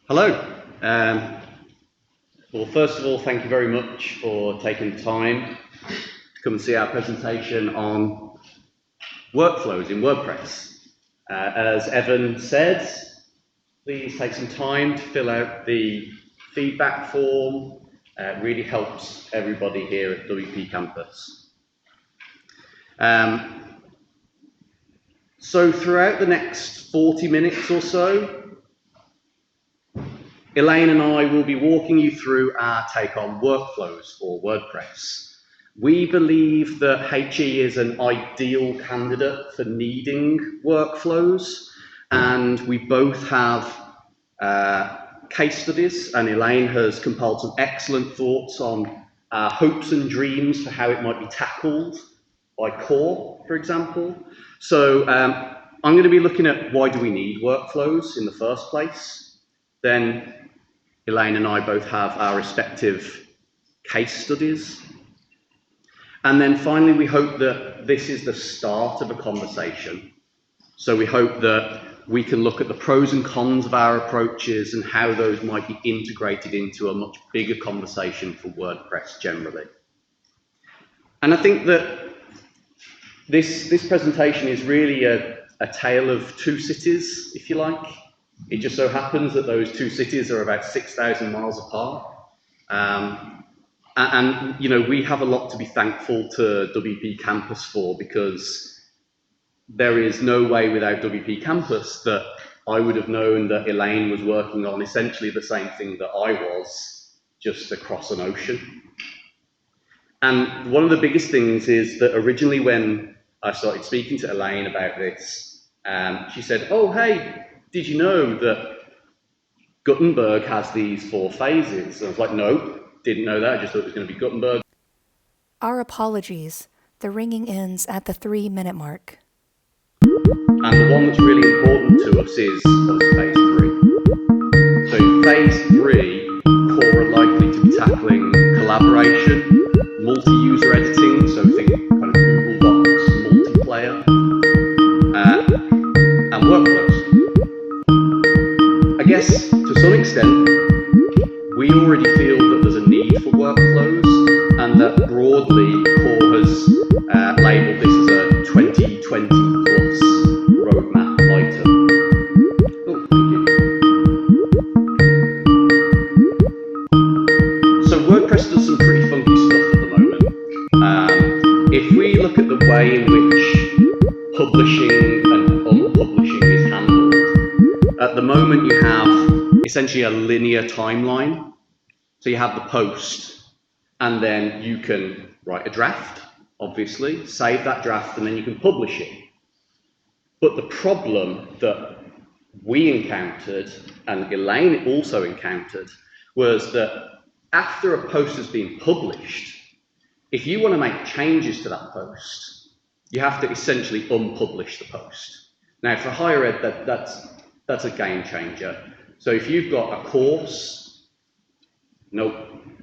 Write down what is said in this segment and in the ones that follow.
Hello. Well, first of all, thank you very much for taking the time to come and see our presentation on workflows in WordPress. As Evan said, please take some time to fill out the feedback form. It really helps everybody here at WPCampus. So throughout the next 40 minutes or so, Elaine and I will be walking you through our take on workflows for WordPress. We believe that HE is an ideal candidate for needing workflows, and we both have case studies, and Elaine has compiled some excellent thoughts on our hopes and dreams for how it might be tackled by core, for example. So I'm going to be looking at why do we need workflows in the first place. Then Elaine and I both have our respective case studies. And then finally, we hope that this is the start of a conversation. So we hope that we can look at the pros and cons of our approaches and how those might be integrated into a much bigger conversation for WordPress generally. And I think that this presentation is really a tale of two cities, if you like. It just so happens that those two cities are about 6,000 miles apart. And you know, we have a lot to be thankful to WPCampus for, because there is no way without WPCampus that I would have known that Elaine was working on essentially the same thing that I was, just across an ocean. And one of the biggest things is that originally when I started speaking to Elaine about this, she said, oh, hey, did you know that Gutenberg has these 4 phases? And I was like, no, didn't know that. I just thought it was going to be Gutenberg. Our apologies. The ringing ends at the 3-minute mark. And the one that's really important to us is phase 3. So in phase 3, core are likely to be tackling collaboration, multi-user editing, so think kind of Google Docs, multiplayer, and workflows. I guess to some extent, we already feel that there's a need for workflows, and that broadly core has labelled this as a 2020 plus roadmap item. Oh, thank you. So WordPress does some pretty funky stuff at the moment. If we look at the way in which publishing and unpublishing is handled, at the moment you have essentially a linear timeline. So you have the post, and then you can write a draft, obviously, save that draft, and then you can publish it. But the problem that we encountered, and Elaine also encountered, was that after a post has been published, if you want to make changes to that post, you have to essentially unpublish the post. Now, for higher ed, that's a game changer. So if you've got a course, nope,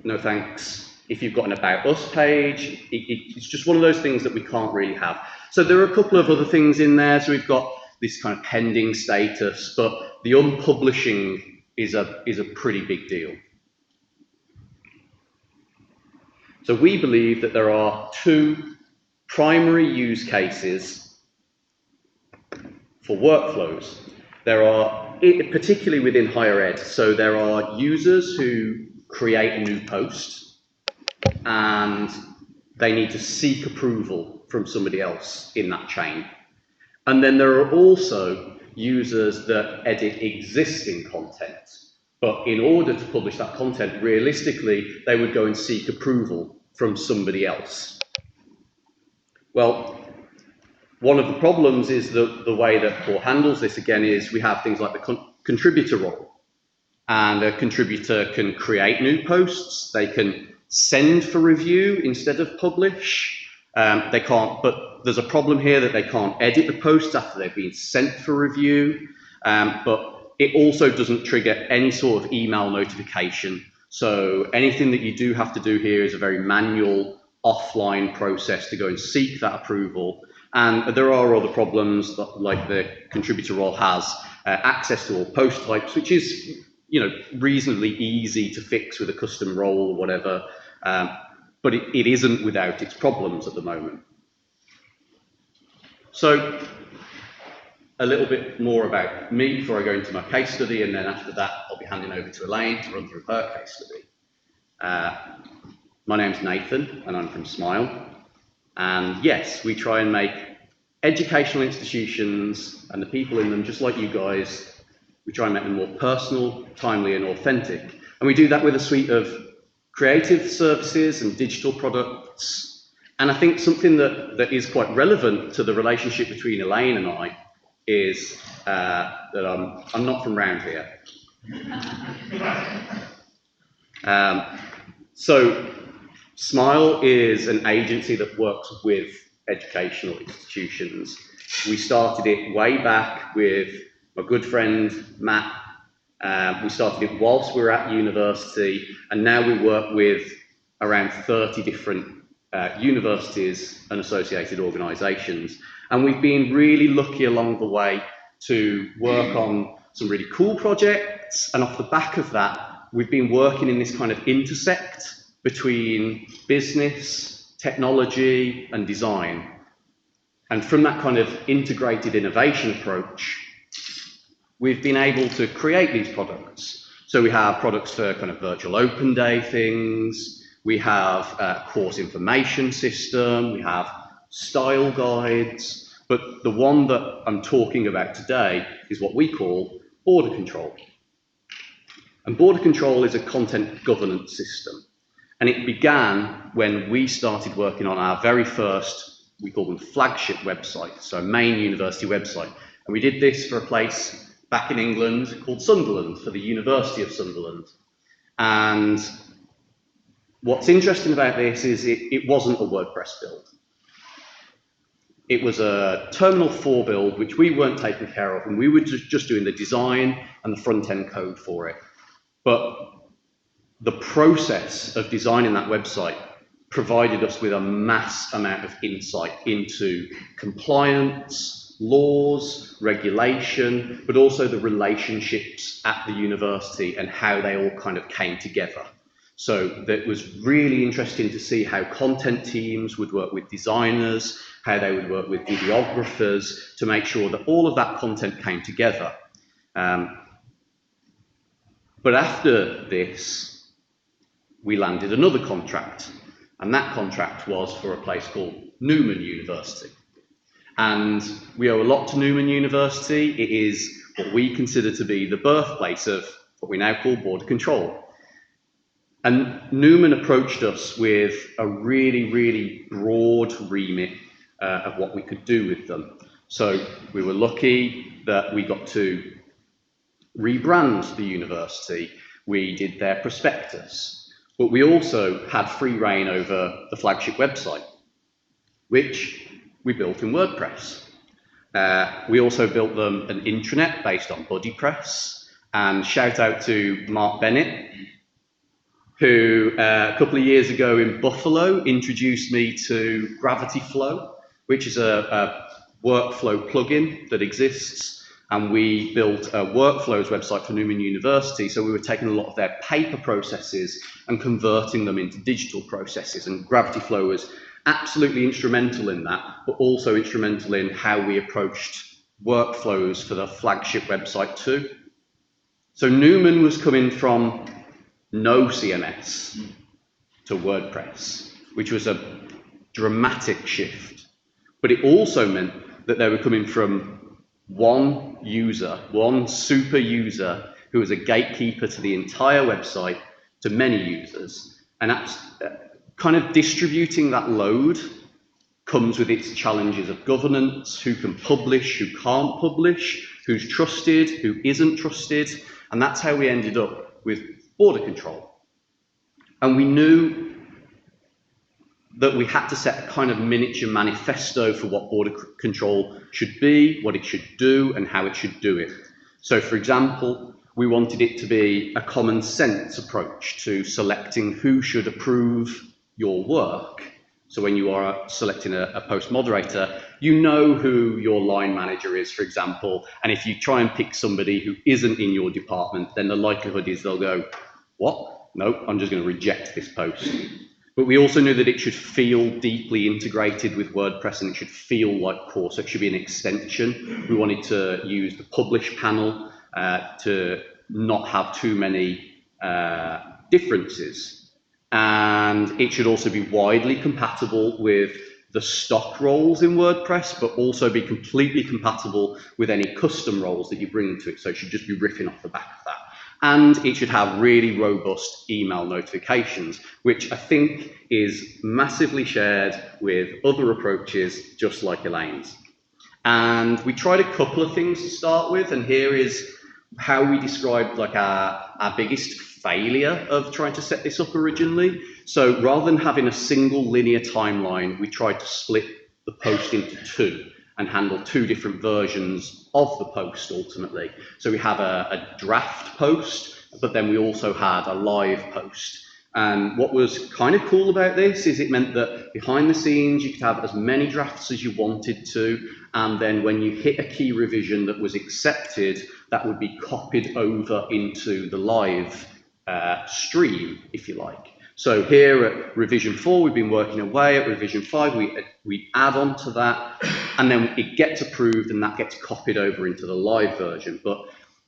no thanks. If you've got an About Us page, it's just one of those things that we can't really have. So there are a couple of other things in there. So we've got this kind of pending status, but the unpublishing is a pretty big deal. So we believe that there are 2 primary use cases for workflows. There are, particularly within higher ed, so there are users who create a new post and they need to seek approval from somebody else in that chain. And then there are also users that edit existing content, but in order to publish that content, realistically, they would go and seek approval from somebody else. Well, one of the problems is the way that core handles this, again, is we have things like the contributor role. And a contributor can create new posts, they can send for review instead of publish. They can't, but there's a problem here that they can't edit the posts after they've been sent for review. But it also doesn't trigger any sort of email notification. So anything that you do have to do here is a very manual, offline process to go and seek that approval. And there are other problems that, like the contributor role has access to all post types, which is reasonably easy to fix with a custom role or whatever, but it isn't without its problems at the moment. So a little bit more about me before I go into my case study, and then after that I'll be handing over to Elaine to run through her case study. My name's Nathan and I'm from Smile, and yes, we try and make educational institutions and the people in them, just like you guys, we try and make them more personal, timely and authentic, and we do that with a suite of creative services and digital products. And I think something that is quite relevant to the relationship between Elaine and I is that I'm not from round here. So Smile is an agency that works with educational institutions. We started it way back with my good friend Matt. We started it whilst we were at university, and now we work with around 30 different universities and associated organisations. And we've been really lucky along the way to work on some really cool projects, and off the back of that, we've been working in this kind of intersect between business, technology and design. And from that kind of integrated innovation approach, we've been able to create these products. So we have products for kind of virtual open day things, we have a course information system, we have style guides, but the one that I'm talking about today is what we call border control. And border control is a content governance system. And it began when we started working on our very first, we call them flagship websites, so a main university website. And we did this for a place back in England called Sunderland, for the University of Sunderland. And what's interesting about this is it wasn't a WordPress build. It was a Terminal 4 build, which we weren't taking care of, and we were just doing the design and the front-end code for it. But the process of designing that website provided us with a mass amount of insight into compliance, laws, regulation, but also the relationships at the university and how they all kind of came together. So that was really interesting to see how content teams would work with designers, how they would work with videographers to make sure that all of that content came together. But after this, we landed another contract, and that contract was for a place called Newman University. And we owe a lot to Newman University. It is what we consider to be the birthplace of what we now call border control. And Newman approached us with a really, really broad remit of what we could do with them. So we were lucky that we got to rebrand the university. We did their prospectus. But we also had free reign over the flagship website, which we built in WordPress. We also built them an intranet based on BuddyPress, and shout out to Mark Bennett, who a couple of years ago in Buffalo introduced me to Gravity Flow, which is a workflow plugin that exists. And we built a workflows website for Newman University. So we were taking a lot of their paper processes and converting them into digital processes. And Gravity Flow was absolutely instrumental in that, but also instrumental in how we approached workflows for the flagship website too. So Newman was coming from no CMS to WordPress, which was a dramatic shift. But it also meant that they were coming from one user, one super user who was a gatekeeper to the entire website, to many users. And that's kind of distributing that load comes with its challenges of governance, who can publish, who can't publish, who's trusted, who isn't trusted. And that's how we ended up with border control. And we knew that we had to set a kind of miniature manifesto for what border control should be, what it should do, and how it should do it. So, for example, we wanted it to be a common sense approach to selecting who should approve your work. So when you are selecting a post moderator, you know who your line manager is, for example, and if you try and pick somebody who isn't in your department, then the likelihood is they'll go, what? Nope, I'm just going to reject this post. But we also knew that it should feel deeply integrated with WordPress and it should feel like core, so it should be an extension. We wanted to use the publish panel to not have too many differences. And it should also be widely compatible with the stock roles in WordPress, but also be completely compatible with any custom roles that you bring to it. So it should just be riffing off the back of that. And it should have really robust email notifications, which I think is massively shared with other approaches, just like Elaine's. And we tried a couple of things to start with, and here is how we described like our biggest failure of trying to set this up originally. So rather than having a single linear timeline, we tried to split the post into two and handle two different versions of the post ultimately. So we have a draft post, but then we also had a live post. And what was kind of cool about this is it meant that behind the scenes, you could have as many drafts as you wanted to. And then when you hit a key revision that was accepted, that would be copied over into the live stream, if you like. So here at revision 4, we've been working away. At revision 5, we add on to that, and then it gets approved, and that gets copied over into the live version. But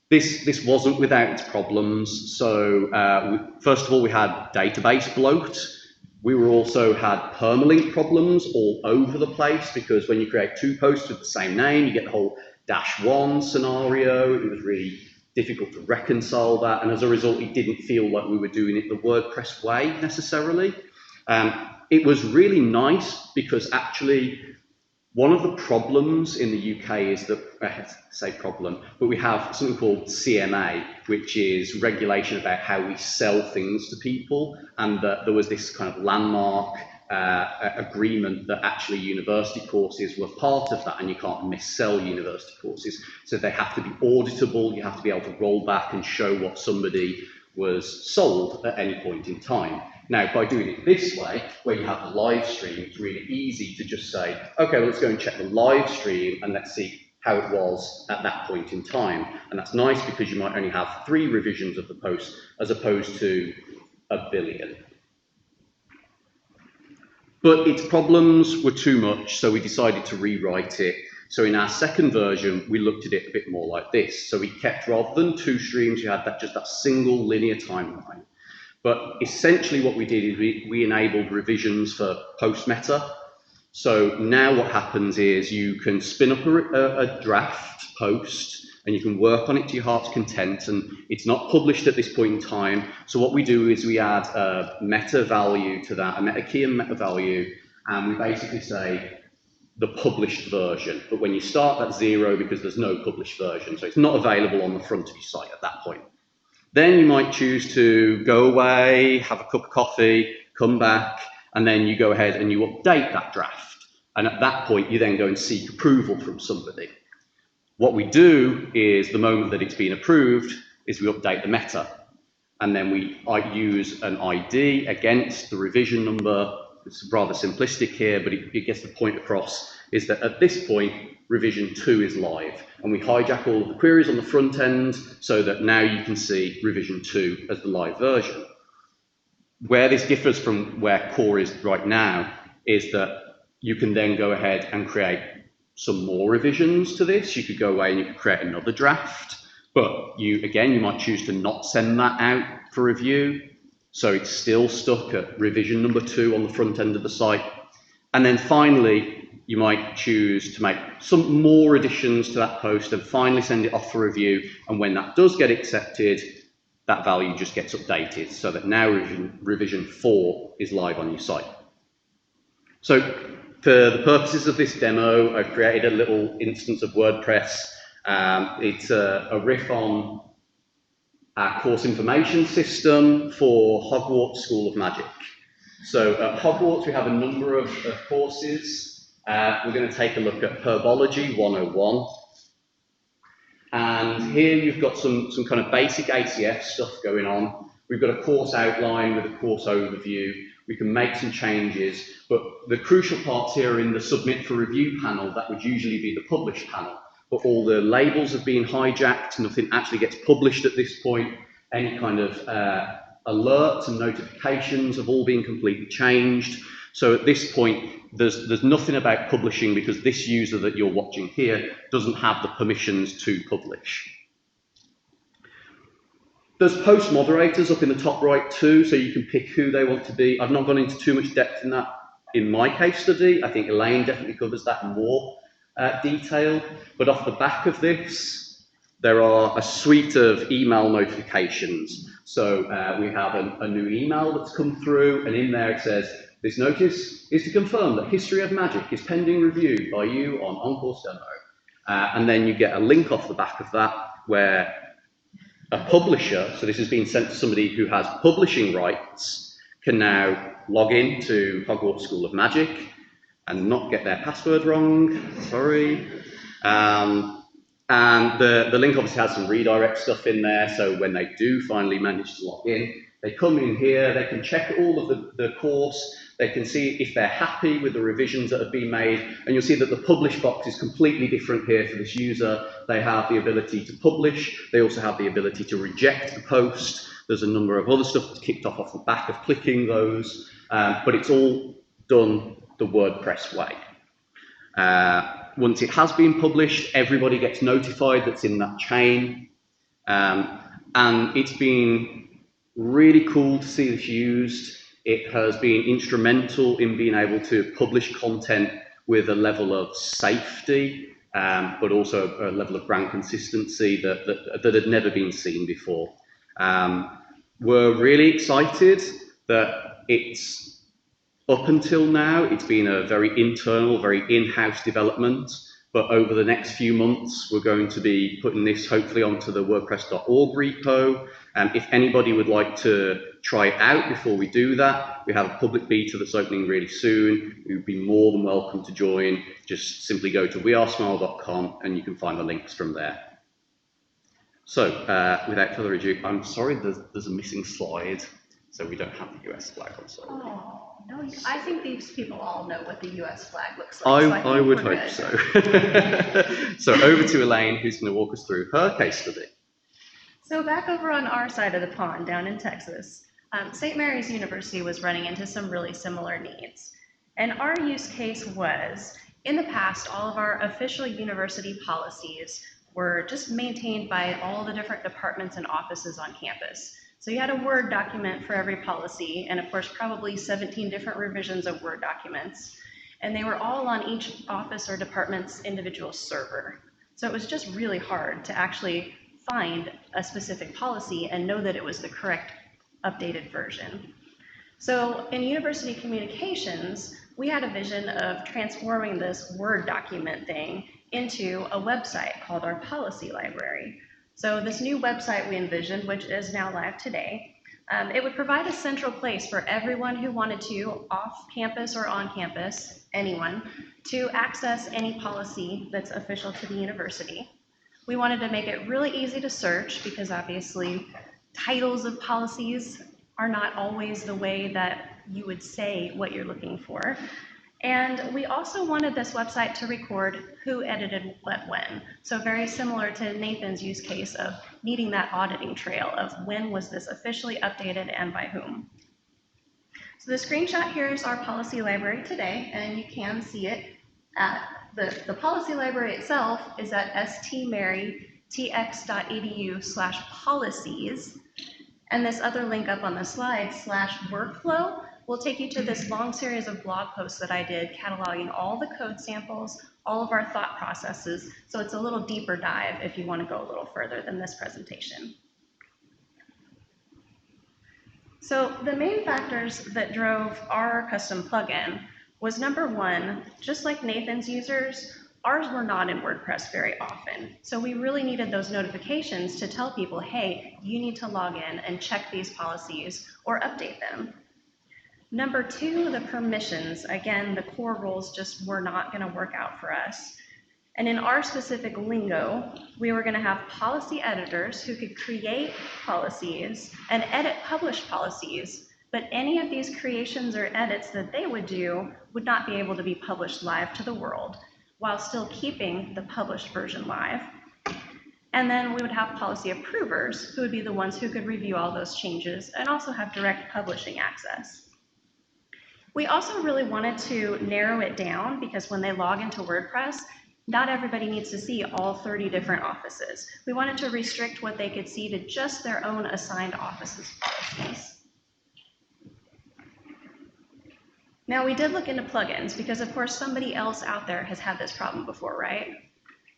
this wasn't without its problems. So first of all, we had database bloat. We also had permalink problems all over the place, because when you create two posts with the same name, you get the whole -1 scenario. It was really difficult to reconcile that, and as a result, it didn't feel like we were doing it the WordPress way necessarily. It was really nice because actually one of the problems in the UK is that, I say problem, but we have something called CMA, which is regulation about how we sell things to people, and that there was this kind of landmark agreement that actually university courses were part of that, and you can't missell university courses. So they have to be auditable, you have to be able to roll back and show what somebody was sold at any point in time. Now, by doing it this way, where you have the live stream, it's really easy to just say, okay, well, let's go and check the live stream and let's see how it was at that point in time. And that's nice because you might only have 3 revisions of the post as opposed to a billion. But its problems were too much, so we decided to rewrite it. So in our second version, we looked at it a bit more like this. So we kept, rather than 2 streams, you had just that single linear timeline. But essentially what we did is we enabled revisions for post meta. So now what happens is you can spin up a draft post and you can work on it to your heart's content, and it's not published at this point in time. So what we do is we add a meta value to that, a meta key and meta value, and we basically say the published version. But when you start, that's 0 because there's no published version. So it's not available on the front of your site at that point. Then you might choose to go away, have a cup of coffee, come back, and then you go ahead and you update that draft. And at that point, you then go and seek approval from somebody. What we do is, the moment that it's been approved, is we update the meta. And then we use an ID against the revision number. It's rather simplistic here, but it gets the point across, is that at this point, revision 2 is live. And we hijack all of the queries on the front end so that now you can see revision 2 as the live version. Where this differs from where core is right now is that you can then go ahead and create some more revisions to this. You could go away and you could create another draft, but you might choose to not send that out for review. So it's still stuck at revision number 2 on the front end of the site. And then finally, you might choose to make some more additions to that post and finally send it off for review. And when that does get accepted, that value just gets updated so that now revision 4 is live on your site. So for the purposes of this demo, I've created a little instance of WordPress. It's a riff on our course information system for Hogwarts School of Magic. So at Hogwarts, we have a number of courses. We're going to take a look at Herbology 101. And here you've got some kind of basic ACF stuff going on. We've got a course outline with a course overview. We can make some changes, but the crucial parts here are in the submit for review panel. That would usually be the publish panel, but all the labels have been hijacked. Nothing actually gets published at this point. Any kind of alerts and notifications have all been completely changed. So at this point, there's nothing about publishing because this user that you're watching here doesn't have the permissions to publish. There's post moderators up in the top right too, so you can pick who they want to be. I've not gone into too much depth in that in my case study. I think Elaine definitely covers that in more detail. But off the back of this, there are a suite of email notifications. So we have a new email that's come through, and in there it says, this notice is to confirm that History of Magic is pending review by you on Encourse Demo. And then you get a link off the back of that where a publisher, so this has been sent to somebody who has publishing rights, can now log in to Hogwarts School of Magic and not get their password wrong, sorry. And the link obviously has some redirect stuff in there, so when they do finally manage to log in, they come in here, they can check all of the course, they can see if they're happy with the revisions that have been made, and you'll see that the publish box is completely different here for this user. They have the ability to publish, they also have the ability to reject the post. There's a number of other stuff that's kicked off the back of clicking those, but it's all done the WordPress way. Once it has been published, everybody gets notified that's in that chain, and it's been really cool to see this used. It has been instrumental in being able to publish content with a level of safety, but also a level of brand consistency that had never been seen before. We're really excited that it's up until now, it's been a very internal, very in-house development, but over the next few months, we're going to be putting this hopefully onto the WordPress.org repo. If anybody would like to try it out before we do that, we have a public beta that's opening really soon. You'd be more than welcome to join. Just simply go to wearesmile.com and you can find the links from there. So, without further ado, I'm sorry there's a missing slide, so we don't have the US flag on. Sorry. Oh, no, I think these people all know what the US flag looks like. I would hope so. So over to Elaine, who's going to walk us through her case study. So back over on our side of the pond, down in Texas, St. Mary's University was running into some really similar needs. And our use case was, in the past, all of our official university policies were just maintained by all the different departments and offices on campus. So you had a Word document for every policy, and of course probably 17 different revisions of Word documents. And they were all on each office or department's individual server. So it was just really hard to actually find a specific policy and know that it was the correct updated version. So in university communications, we had a vision of transforming this Word document thing into a website called our policy library. So this new website we envisioned, which is now live today, it would provide a central place for everyone who wanted to, off campus or on campus, anyone, to access any policy that's official to the university. We wanted to make it really easy to search because obviously titles of policies are not always the way that you would say what you're looking for. And we also wanted this website to record who edited what when. So very similar to Nathan's use case of needing that auditing trail of when was this officially updated and by whom. So the screenshot here is our policy library today, and you can see it at the policy library itself is at stmarytx.edu/policies. And this other link up on the slide, /workflow, will take you to this long series of blog posts that I did cataloging all the code samples, all of our thought processes. So it's a little deeper dive if you want to go a little further than this presentation. So the main factors that drove our custom plugin was number one, just like Nathan's users, ours were not in WordPress very often. So we really needed those notifications to tell people, hey, you need to log in and check these policies or update them. Number two, the permissions. Again, the core roles just were not going to work out for us. And in our specific lingo, we were going to have policy editors who could create policies and edit published policies, but any of these creations or edits that they would do would not be able to be published live to the world, while still keeping the published version live. And then we would have policy approvers, who would be the ones who could review all those changes and also have direct publishing access. We also really wanted to narrow it down because when they log into WordPress, not everybody needs to see all 30 different offices. We wanted to restrict what they could see to just their own assigned offices policies. Now, we did look into plugins because, of course, somebody else out there has had this problem before, right?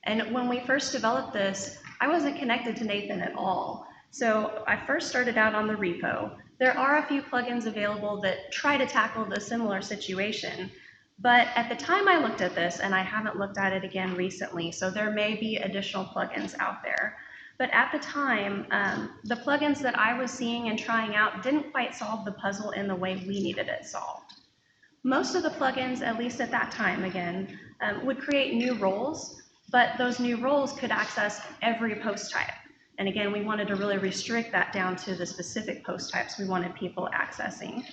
And when we first developed this, I wasn't connected to Nathan at all. So I first started out on the repo. There are a few plugins available that try to tackle the similar situation, but at the time I looked at this, and I haven't looked at it again recently, so there may be additional plugins out there. But at the time, the plugins that I was seeing and trying out didn't quite solve the puzzle in the way we needed it solved. Most of the plugins, at least at that time again, would create new roles, but those new roles could access every post type. And again, we wanted to really restrict that down to the specific post types we wanted people accessing.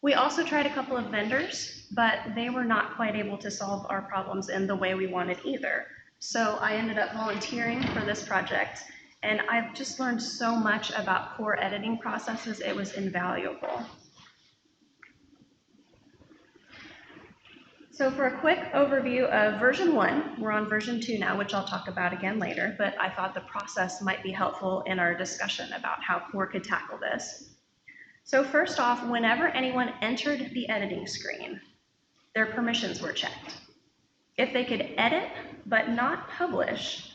We also tried a couple of vendors, but they were not quite able to solve our problems in the way we wanted either. So I ended up volunteering for this project, and I just learned so much about core editing processes, it was invaluable. So for a quick overview of version 1, we're on version 2 now, which I'll talk about again later, but I thought the process might be helpful in our discussion about how core could tackle this. So first off, whenever anyone entered the editing screen, their permissions were checked. If they could edit but not publish,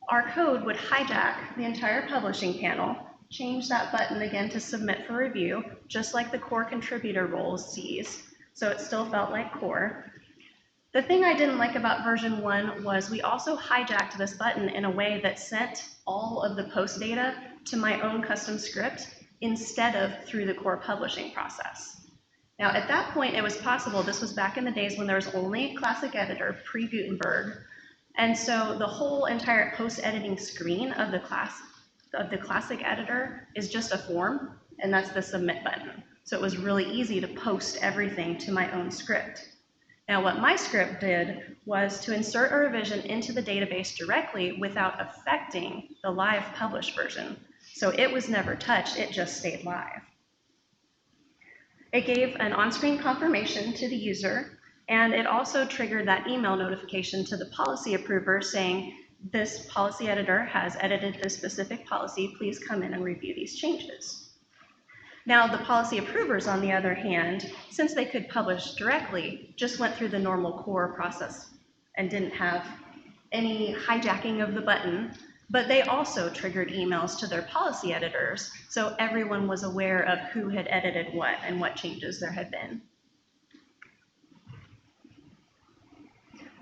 our code would hijack the entire publishing panel, change that button again to submit for review, just like the core contributor roles sees. So it still felt like core. The thing I didn't like about version 1 was we also hijacked this button in a way that sent all of the post data to my own custom script instead of through the core publishing process. Now at that point it was possible, this was back in the days when there was only Classic Editor pre-Gutenberg, and so the whole entire post editing screen of the Classic Editor is just a form, and that's the submit button. So it was really easy to post everything to my own script. Now what my script did was to insert a revision into the database directly without affecting the live published version. So it was never touched, it just stayed live. It gave an on-screen confirmation to the user, and it also triggered that email notification to the policy approver saying, this policy editor has edited this specific policy, please come in and review these changes. Now, the policy approvers, on the other hand, since they could publish directly, just went through the normal core process and didn't have any hijacking of the button, but they also triggered emails to their policy editors, so everyone was aware of who had edited what and what changes there had been.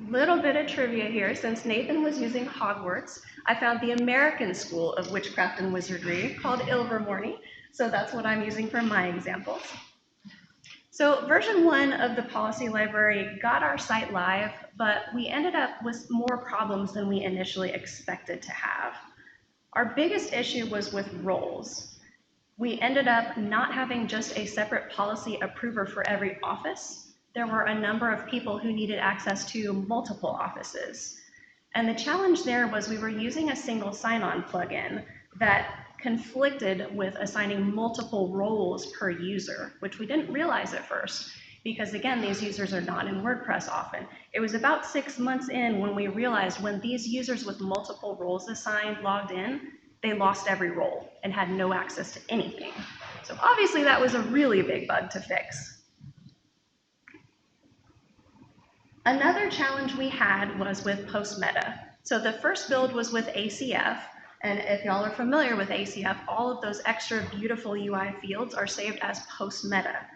Little bit of trivia here, since Nathan was using Hogwarts, I found the American School of Witchcraft and Wizardry called Ilvermorny, so that's what I'm using for my examples. So version 1 of the policy library got our site live, but we ended up with more problems than we initially expected to have. Our biggest issue was with roles. We ended up not having just a separate policy approver for every office. There were a number of people who needed access to multiple offices. And the challenge there was we were using a single sign-on plugin that conflicted with assigning multiple roles per user, which we didn't realize at first, because again, these users are not in WordPress often. It was about 6 months in when we realized when these users with multiple roles assigned logged in, they lost every role and had no access to anything. So obviously that was a really big bug to fix. Another challenge we had was with post meta. So the first build was with ACF, and if y'all are familiar with ACF, all of those extra beautiful UI fields are saved as post meta.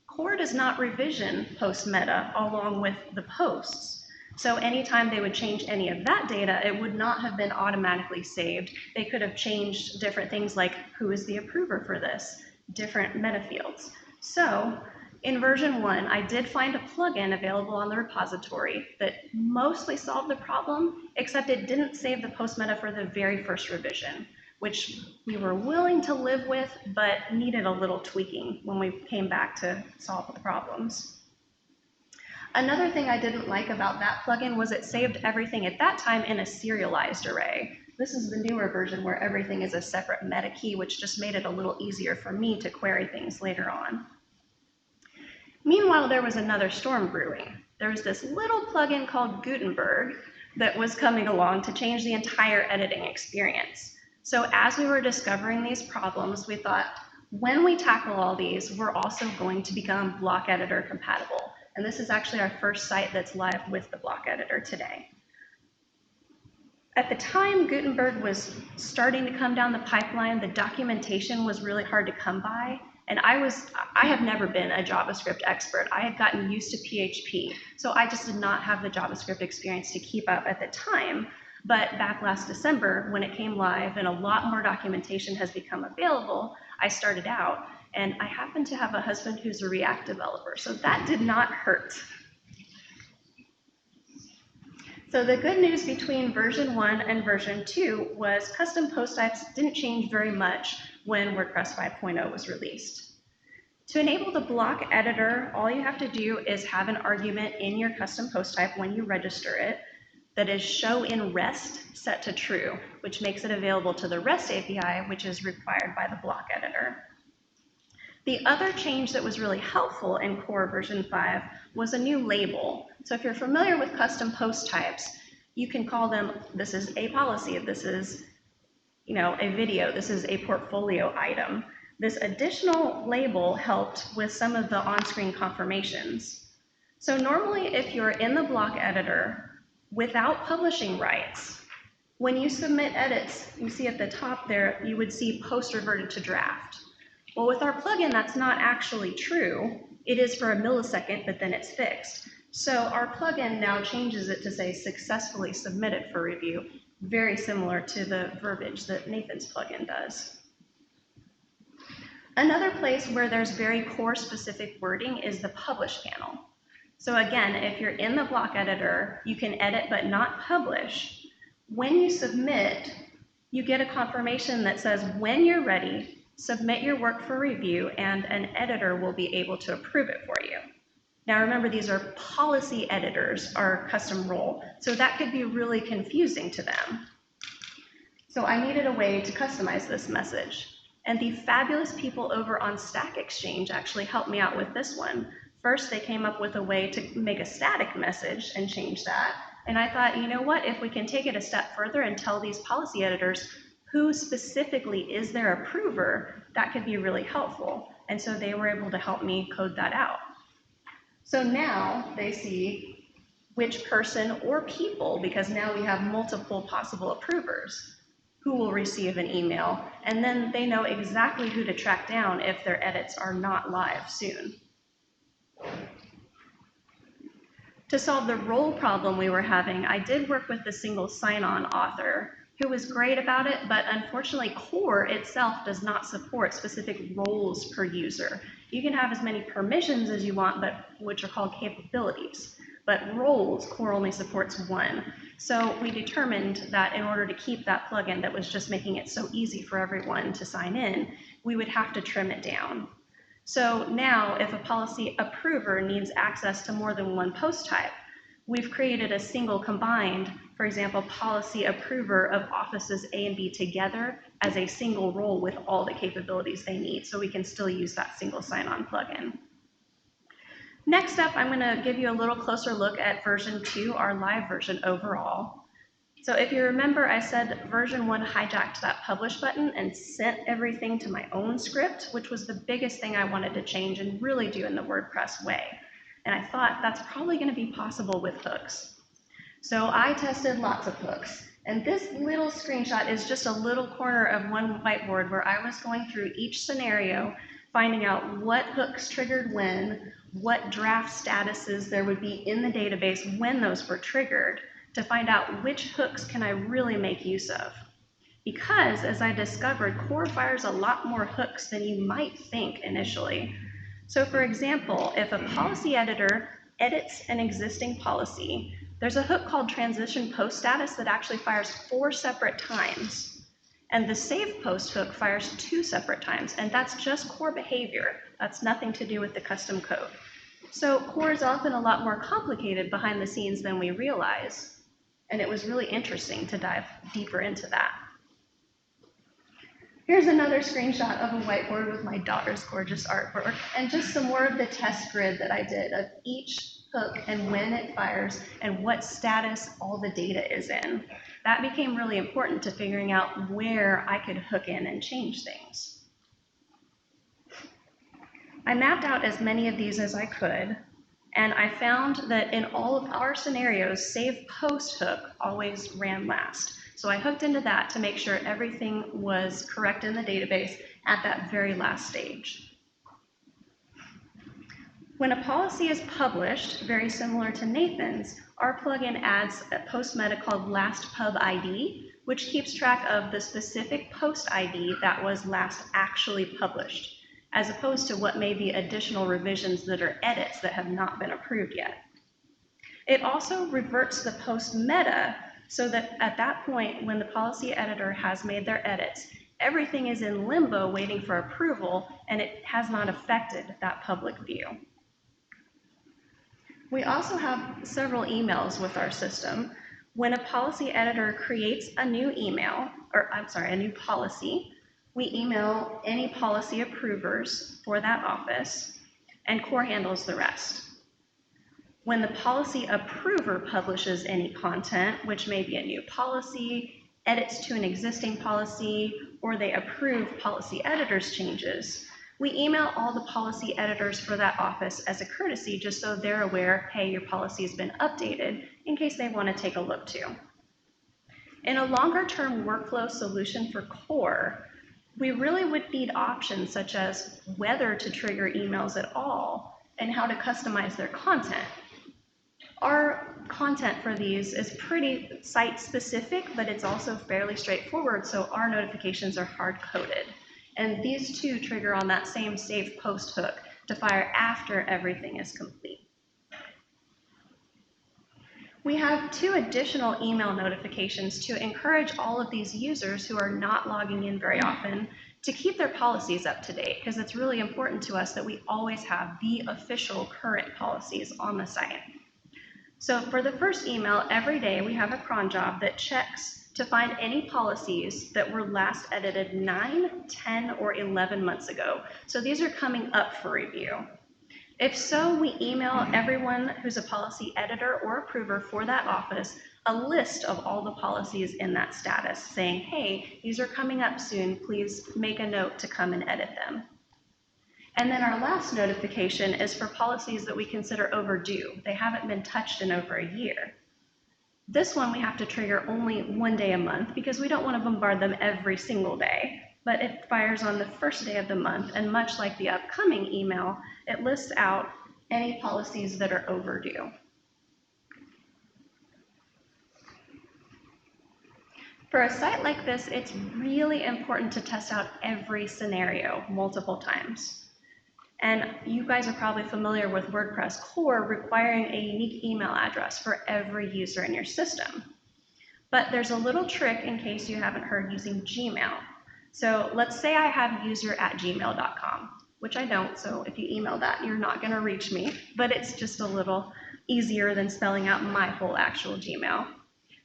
Core does not revision post meta along with the posts. So anytime they would change any of that data, it would not have been automatically saved. They could have changed different things like who is the approver for this, different meta fields. So in version 1, I did find a plugin available on the repository that mostly solved the problem, except it didn't save the post meta for the very first revision, which we were willing to live with, but needed a little tweaking when we came back to solve the problems. Another thing I didn't like about that plugin was it saved everything at that time in a serialized array. This is the newer version where everything is a separate meta key, which just made it a little easier for me to query things later on. Meanwhile, there was another storm brewing. There was this little plugin called Gutenberg that was coming along to change the entire editing experience. So as we were discovering these problems, we thought, when we tackle all these, we're also going to become block editor compatible. And this is actually our first site that's live with the block editor today. At the time Gutenberg was starting to come down the pipeline, the documentation was really hard to come by. And I have never been a JavaScript expert. I had gotten used to PHP, so I just did not have the JavaScript experience to keep up at the time. But back last December, when it came live and a lot more documentation has become available, I started out. And I happen to have a husband who's a React developer, so that did not hurt. So the good news between version 1 and version 2 was custom post types didn't change very much when WordPress 5.0 was released. To enable the block editor, all you have to do is have an argument in your custom post type when you register it that is show in REST set to true, which makes it available to the REST API, which is required by the block editor. The other change that was really helpful in core version 5 was a new label. So if you're familiar with custom post types, you can call them, this is a policy, this is a video, this is a portfolio item. This additional label helped with some of the on-screen confirmations. So normally if you're in the block editor without publishing rights, when you submit edits, you see at the top there, you would see post reverted to draft. Well, with our plugin, that's not actually true. It is for a millisecond, but then it's fixed. So our plugin now changes it to say successfully submitted for review, very similar to the verbiage that Nathan's plugin does. Another place where there's very core specific wording is the publish panel. So again, if you're in the block editor, you can edit but not publish. When you submit, you get a confirmation that says when you're ready, submit your work for review and an editor will be able to approve it for you. Now remember, these are policy editors, our custom role, so that could be really confusing to them. So I needed a way to customize this message. And the fabulous people over on Stack Exchange actually helped me out with this one. First, they came up with a way to make a static message and change that. And I thought, you know what, if we can take it a step further and tell these policy editors who specifically is their approver, that could be really helpful. And so they were able to help me code that out. So now they see which person or people, because now we have multiple possible approvers, who will receive an email, and then they know exactly who to track down if their edits are not live soon. To solve the role problem we were having, I did work with the single sign-on author, who was great about it, but unfortunately core itself does not support specific roles per user. You can have as many permissions as you want, but which are called capabilities. But roles, core only supports one. So we determined that in order to keep that plugin that was just making it so easy for everyone to sign in, we would have to trim it down. So now if a policy approver needs access to more than one post type, we've created a single combined, for example, policy approver of offices A and B together as a single role with all the capabilities they need, so we can still use that single sign-on plugin. Next up, I'm going to give you a little closer look at version 2, our live version overall. So if you remember, I said version 1 hijacked that publish button and sent everything to my own script, which was the biggest thing I wanted to change and really do in the WordPress way. And I thought that's probably going to be possible with hooks. So I tested lots of hooks. And this little screenshot is just a little corner of one whiteboard where I was going through each scenario, finding out what hooks triggered when, what draft statuses there would be in the database when those were triggered, to find out which hooks can I really make use of. Because, as I discovered, core fires a lot more hooks than you might think initially. So for example, if a policy editor edits an existing policy, there's a hook called transition post status that actually fires 4 separate times. And the save post hook fires 2 separate times, and that's just core behavior. That's nothing to do with the custom code. So core is often a lot more complicated behind the scenes than we realize, and it was really interesting to dive deeper into that. Here's another screenshot of a whiteboard with my daughter's gorgeous artwork, and just some more of the test grid that I did of each hook and when it fires and what status all the data is in. That became really important to figuring out where I could hook in and change things. I mapped out as many of these as I could, and I found that in all of our scenarios, save post hook always ran last. So I hooked into that to make sure everything was correct in the database at that very last stage. When a policy is published, very similar to Nathan's, our plugin adds a post meta called last pub ID, which keeps track of the specific post ID that was last actually published, as opposed to what may be additional revisions that are edits that have not been approved yet. It also reverts the post meta so that at that point, when the policy editor has made their edits, everything is in limbo waiting for approval, and it has not affected that public view. We also have several emails with our system. When a policy editor creates a new a new policy, we email any policy approvers for that office, and core handles the rest. When the policy approver publishes any content, which may be a new policy, edits to an existing policy, or they approve policy editor's changes, we email all the policy editors for that office as a courtesy, just so they're aware, hey, your policy has been updated, in case they want to take a look too. In a longer-term workflow solution for core, we really would need options such as whether to trigger emails at all and how to customize their content. Our content for these is pretty site-specific, but it's also fairly straightforward, so our notifications are hard-coded. And these two trigger on that same save post hook to fire after everything is complete. We have 2 additional email notifications to encourage all of these users who are not logging in very often to keep their policies up to date, because it's really important to us that we always have the official current policies on the site. So for the first email, every day we have a cron job that checks to find any policies that were last edited 9, 10, or 11 months ago. So these are coming up for review. If so, we email everyone who's a policy editor or approver for that office a list of all the policies in that status, saying, hey, these are coming up soon, please make a note to come and edit them. And then our last notification is for policies that we consider overdue. They haven't been touched in over a year. This one we have to trigger only 1 day a month because we don't want to bombard them every single day, but it fires on the first day of the month, and much like the upcoming email, it lists out any policies that are overdue. For a site like this, it's really important to test out every scenario multiple times. And you guys are probably familiar with WordPress core requiring a unique email address for every user in your system. But there's a little trick in case you haven't heard using Gmail. So let's say I have user@gmail.com, which I don't, so if you email that, you're not going to reach me, but it's just a little easier than spelling out my whole actual Gmail.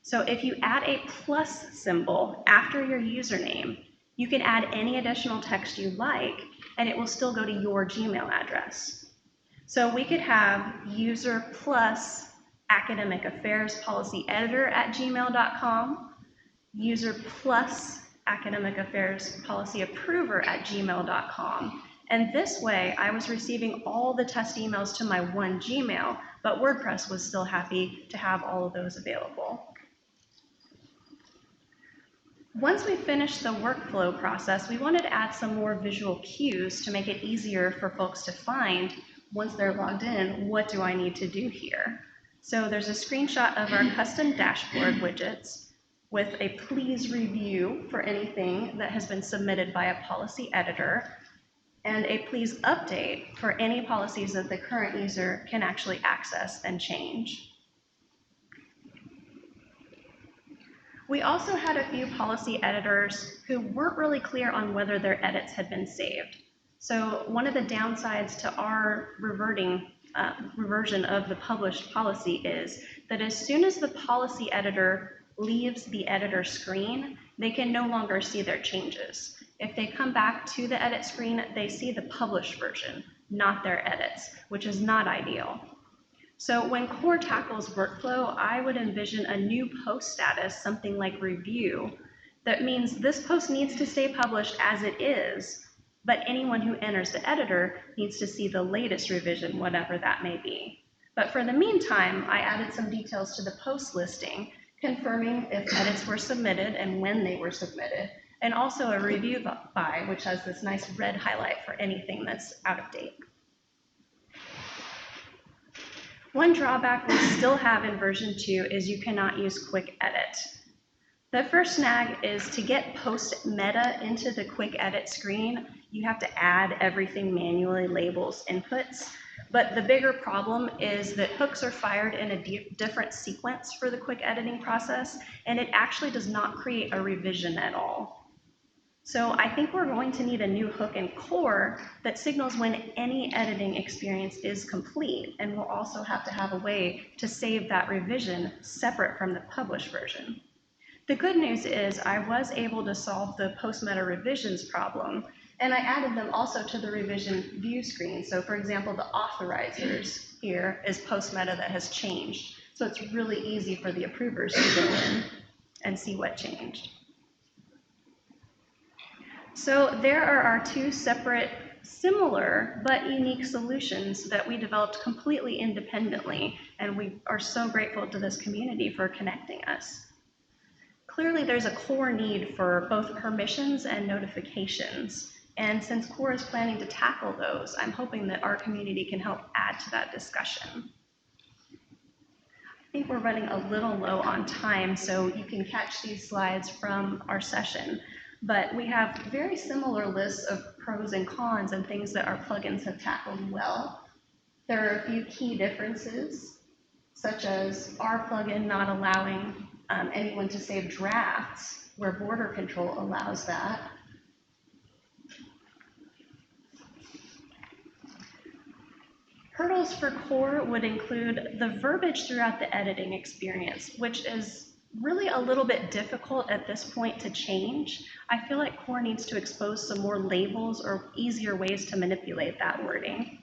So if you add a plus symbol after your username, you can add any additional text you like, and it will still go to your Gmail address. So we could have user plus academic affairs policy editor at gmail.com, user plus academic affairs policy approver at gmail.com. And this way, I was receiving all the test emails to my one Gmail, but WordPress was still happy to have all of those available. Once we finished the workflow process, we wanted to add some more visual cues to make it easier for folks to find, once they're logged in, what do I need to do here? So there's a screenshot of our custom dashboard widgets with a please review for anything that has been submitted by a policy editor, and a please update for any policies that the current user can actually access and change. We also had a few policy editors who weren't really clear on whether their edits had been saved. So one of the downsides to our reversion of the published policy is that as soon as the policy editor leaves the editor screen, they can no longer see their changes. If they come back to the edit screen, they see the published version, not their edits, which is not ideal. So when core tackles workflow, I would envision a new post status, something like review. That means this post needs to stay published as it is, but anyone who enters the editor needs to see the latest revision, whatever that may be. But for the meantime, I added some details to the post listing, confirming if edits were submitted and when they were submitted, and also a review by, which has this nice red highlight for anything that's out of date. One drawback we still have in version 2 is you cannot use quick edit. The first snag is to get post meta into the quick edit screen, you have to add everything manually, labels, inputs. But the bigger problem is that hooks are fired in a different sequence for the quick editing process, and it actually does not create a revision at all. So I think we're going to need a new hook in core that signals when any editing experience is complete, and we'll also have to have a way to save that revision separate from the published version. The good news is I was able to solve the post-meta revisions problem, and I added them also to the revision view screen. So for example, the authorizers here is post-meta that has changed. So it's really easy for the approvers to go in and see what changed. So there are our two separate, similar, but unique solutions that we developed completely independently, and we are so grateful to this community for connecting us. Clearly, there's a core need for both permissions and notifications, and since core is planning to tackle those, I'm hoping that our community can help add to that discussion. I think we're running a little low on time, so you can catch these slides from our session. But we have very similar lists of pros and cons and things that our plugins have tackled well. There are a few key differences, such as our plugin not allowing anyone to save drafts, where border control allows that. Hurdles for core would include the verbiage throughout the editing experience, which is really a little bit difficult at this point to change. I feel like core needs to expose some more labels or easier ways to manipulate that wording.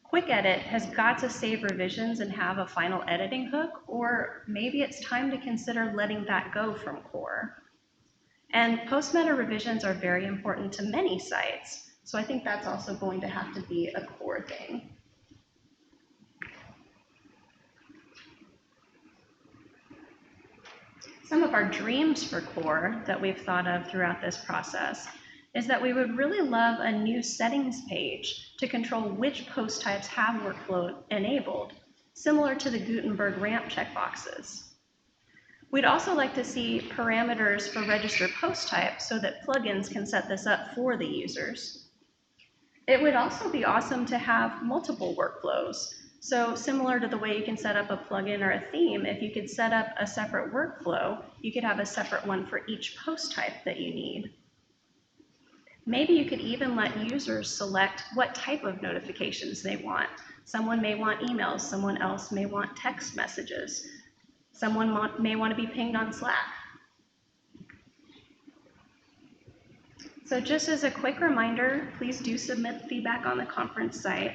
Quick Edit has got to save revisions and have a final editing hook, or maybe it's time to consider letting that go from core. And post-meta revisions are very important to many sites, so I think that's also going to have to be a core thing. Some of our dreams for core that we've thought of throughout this process is that we would really love a new settings page to control which post types have workflow enabled, similar to the Gutenberg ramp checkboxes. We'd also like to see parameters for register post type so that plugins can set this up for the users. It would also be awesome to have multiple workflows. So similar to the way you can set up a plugin or a theme, if you could set up a separate workflow, you could have a separate one for each post type that you need. Maybe you could even let users select what type of notifications they want. Someone may want emails, someone else may want text messages. Someone may want to be pinged on Slack. So just as a quick reminder, please do submit feedback on the conference site.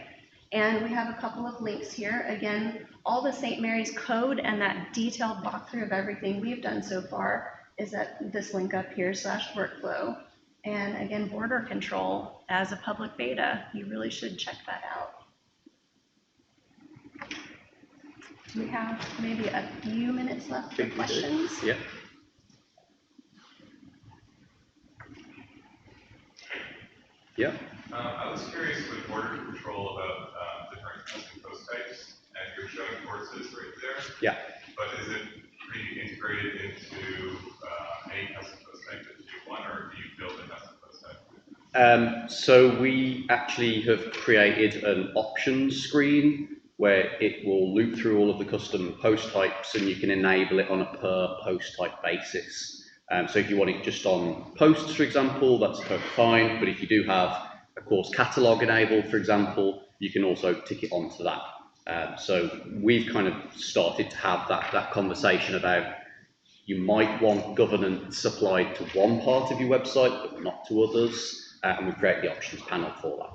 And we have a couple of links here. Again, all the St. Mary's code and that detailed walkthrough of everything we've done so far is at this link up here, /workflow. And again, border control as a public beta. You really should check that out. We have maybe a few minutes left for questions. Yeah. Yeah. I was curious with border control about different custom post types, and you're showing courses right there. Yeah. But is it pre-integrated into any custom post type that you want, or do you build a custom post type? So we actually have created an options screen where it will loop through all of the custom post types and you can enable it on a per post type basis. So if you want it just on posts, for example, that's totally fine. But if you do have a course catalog enabled, for example, you can also tick it onto that. So we've kind of started to have that conversation about you might want governance applied to one part of your website, but not to others. And we've created the options panel for that.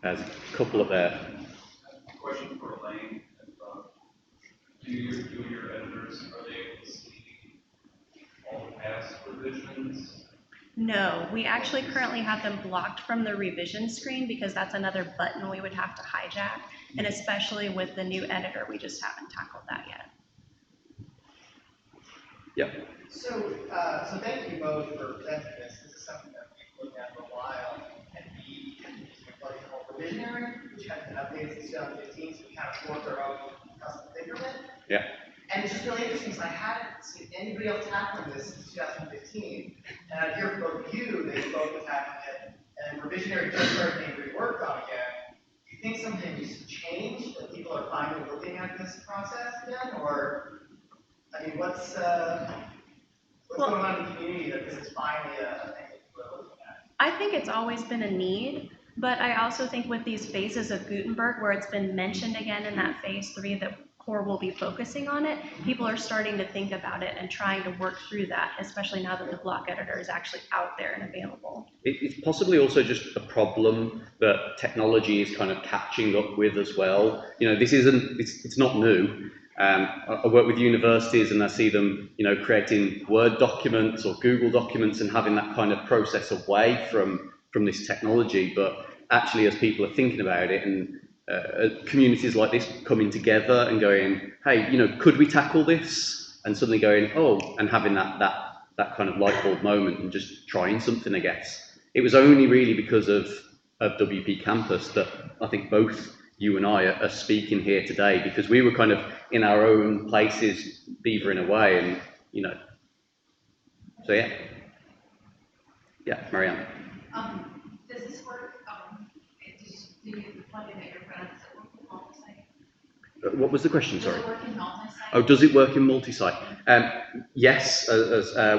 There's a couple up there. Question for Elaine. Do your editors, are they able to see all the past revisions? No, we actually currently have them blocked from the revision screen because that's another button we would have to hijack. And especially with the new editor, we just haven't tackled that yet. Yep. So thank you both for presenting this. This is something that we've looked at for a while, and we used a plugin called Visionary, which has been updated since 2015, so we kind of forked our own custom figurement. Yeah. And it's just really interesting because I hadn't seen anybody else tackling this since 2015, and I hear from both of you they both been tackling it, and Revisionary just started being reworked on again. Do you think something's changed, that people are finally looking at this process again, or I mean, what's going on in the community that this is finally a thing that people are looking at? I think it's always been a need, but I also think with these phases of Gutenberg, where it's been mentioned again in that phase 3 that core will be focusing on it, people are starting to think about it and trying to work through that, especially now that the block editor is actually out there and available. It's possibly also just a problem that technology is kind of catching up with as well. You know, it's not new. I work with universities and I see them, you know, creating Word documents or Google documents and having that kind of process away from this technology. But actually, as people are thinking about it and communities like this coming together and going, hey, you know, could we tackle this? And suddenly going, oh, and having that kind of light bulb moment and just trying something, I guess. It was only really because of WPCampus that I think both you and I are speaking here today, because we were kind of in our own places beavering away, and you know. So yeah, Marianne. Does this work? Do you plug in at your friends? Does it work in multi-site? What was the question? Sorry. Does it work in multi-site? Oh, does it work in multi-site? Yes,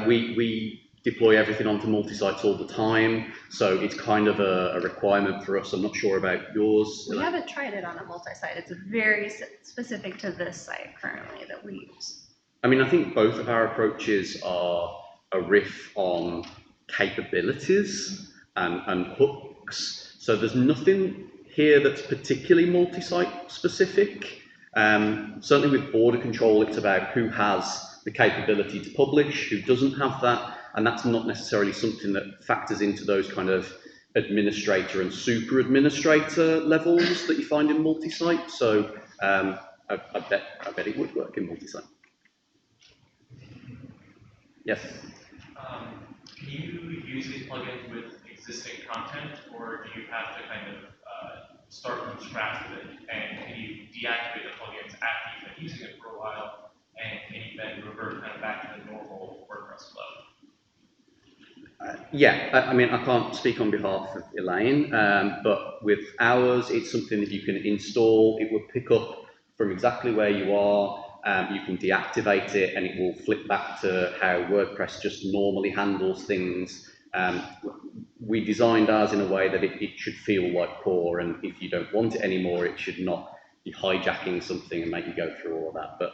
we deploy everything onto multi-sites all the time, so it's kind of a requirement for us. I'm not sure about yours. We haven't tried it on a multi-site. It's very specific to this site currently that we use. I mean, I think both of our approaches are a riff on capabilities and hooks. So there's nothing here that's particularly multi-site specific. Certainly with border control, it's about who has the capability to publish, who doesn't have that, and that's not necessarily something that factors into those kind of administrator and super administrator levels that you find in multi-site. So I bet it would work in multi-site. Yes? Can you use these plugins with existing content, or do you have to kind of start from scratch with it? And can you deactivate the plugins after you've been using it for a while, and can you then revert kind of back to the normal WordPress flow? I mean, I can't speak on behalf of Elaine, but with ours, it's something that you can install. It will pick up from exactly where you are. You can deactivate it and it will flip back to how WordPress just normally handles things. We designed ours in a way that it should feel like core, and if you don't want it anymore, it should not be hijacking something and make you go through all of that. But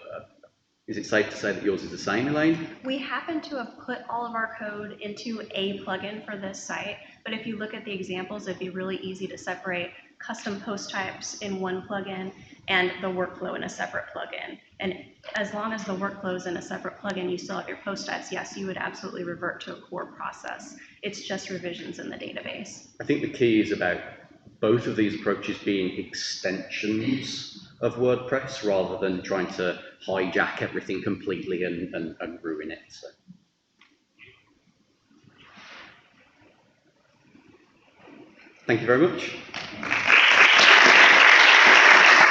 is it safe to say that yours is the same, Elaine? We happen to have put all of our code into a plugin for this site, but if you look at the examples, it'd be really easy to separate custom post types in one plugin and the workflow in a separate plugin. And as long as the workflow is in a separate plugin, you still have your post types, yes, you would absolutely revert to a core process. It's just revisions in the database. I think the key is about both of these approaches being extensions of WordPress rather than trying to hijack everything completely and ruin it. So. Thank you very much.